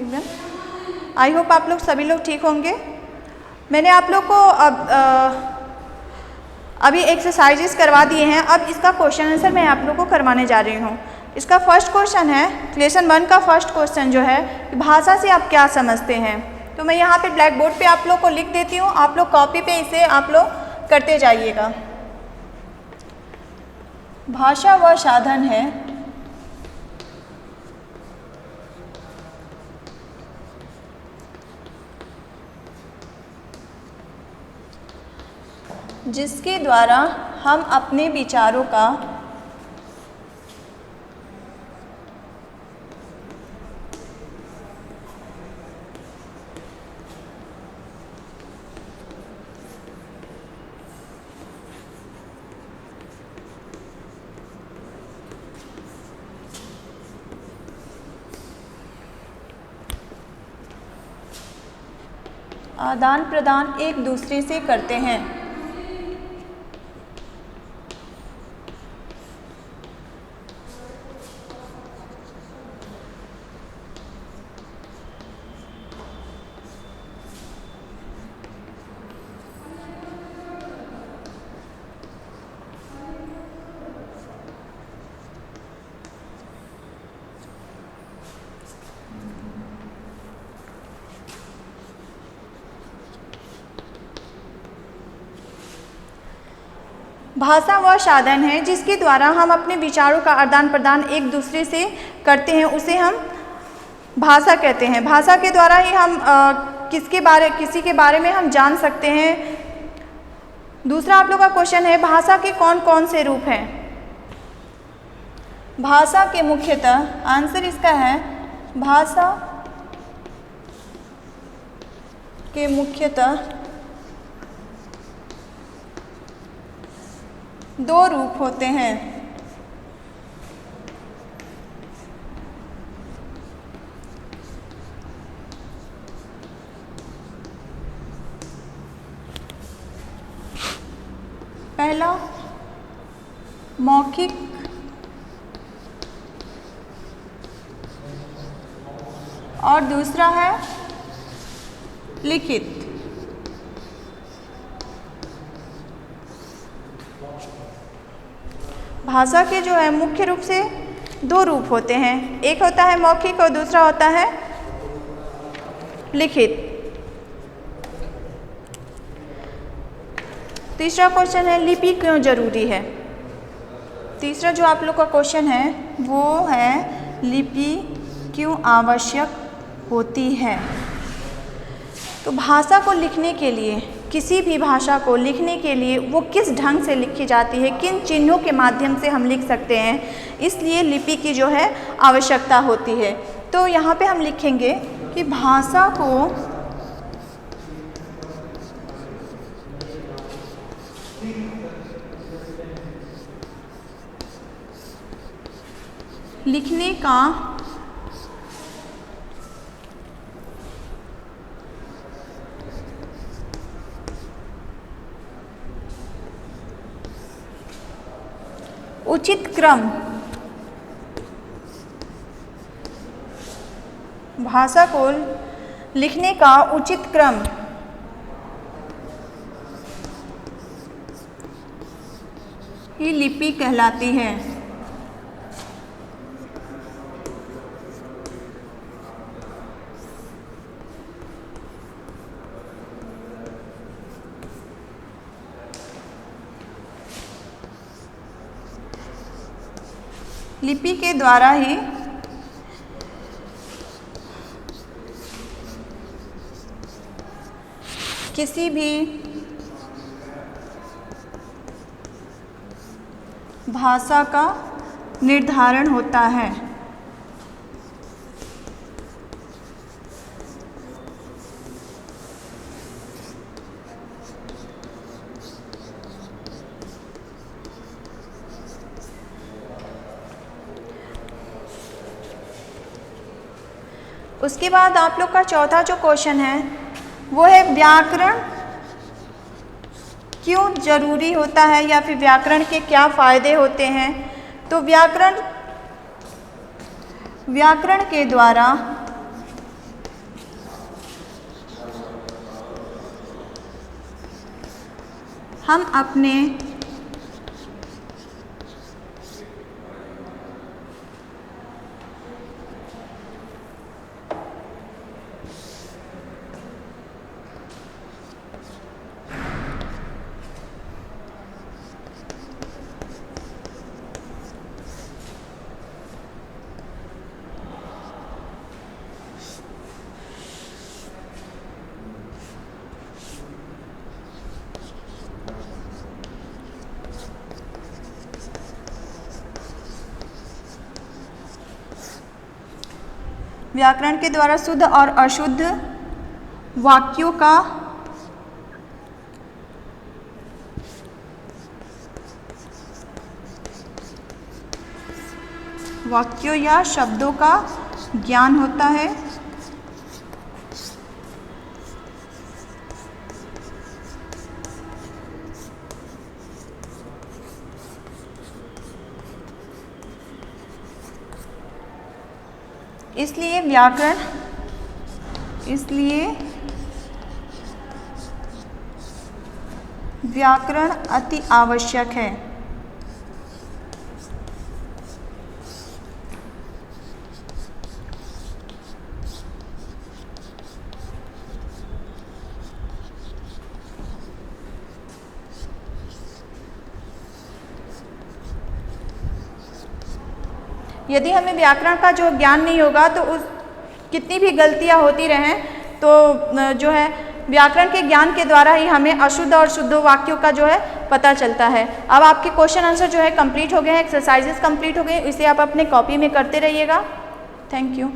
Everyone. I hope आप लोग सभी लोग ठीक होंगे। मैंने आप लोग को अभी एक्सरसाइजेस करवा दिए हैं। अब इसका क्वेश्चन आंसर मैं आप लोग को करवाने जा रही हूँ। इसका फर्स्ट क्वेश्चन है, लेसन 1 का फर्स्ट क्वेश्चन जो है, भाषा से आप क्या समझते हैं। तो मैं यहाँ पे ब्लैक बोर्ड पे आप लोग को लिख देती हूँ, आप लोग कॉपी पे इसे आप लोग करते जाइएगा। भाषा वह साधन है जिसके द्वारा हम अपने विचारों का आदान प्रदान एक दूसरे से करते हैं। भाषा वह साधन है जिसके द्वारा हम अपने विचारों का आदान प्रदान एक दूसरे से करते हैं, उसे हम भाषा कहते हैं। भाषा के द्वारा ही हम किसी के बारे में हम जान सकते हैं। दूसरा आप लोग का क्वेश्चन है, भाषा के कौन कौन से रूप हैं। भाषा के मुख्यतः, आंसर इसका है, भाषा के मुख्यतः 2 रूप होते हैं। पहला मौखिक और दूसरा है लिखित। भाषा के जो है मुख्य रूप से 2 रूप होते हैं, एक होता है मौखिक और दूसरा होता है लिखित। तीसरा क्वेश्चन है, लिपि क्यों जरूरी है। तीसरा जो आप लोग का क्वेश्चन है वो है, लिपि क्यों आवश्यक होती है। तो भाषा को लिखने के लिए, किसी भी भाषा को लिखने के लिए वो किस ढंग से लिखी जाती है, किन चिन्हों के माध्यम से हम लिख सकते हैं, इसलिए लिपि की जो है आवश्यकता होती है। तो यहाँ पे हम लिखेंगे कि भाषा को लिखने का उचित क्रम, भाषा को लिखने का उचित क्रम ही लिपि कहलाती है। लिपि के द्वारा ही किसी भी भाषा का निर्धारण होता है। उसके बाद आप लोग का चौथा जो क्वेश्चन है वो है, व्याकरण क्यों जरूरी होता है या फिर व्याकरण के क्या फ़ायदे होते हैं। तो व्याकरण के द्वारा हम अपने व्याकरण के द्वारा शुद्ध और अशुद्ध वाक्यों का वाक्यों या शब्दों का ज्ञान होता है। इसलिए व्याकरण अति आवश्यक है। यदि हमें व्याकरण का जो ज्ञान नहीं होगा तो उस कितनी भी गलतियां होती रहें तो जो है व्याकरण के ज्ञान के द्वारा ही हमें अशुद्ध और शुद्ध वाक्यों का जो है पता चलता है। अब आपके क्वेश्चन आंसर जो है कंप्लीट हो गए हैं, एक्सरसाइजेस कंप्लीट हो गए, इसे आप अपने कॉपी में करते रहिएगा। Thank you.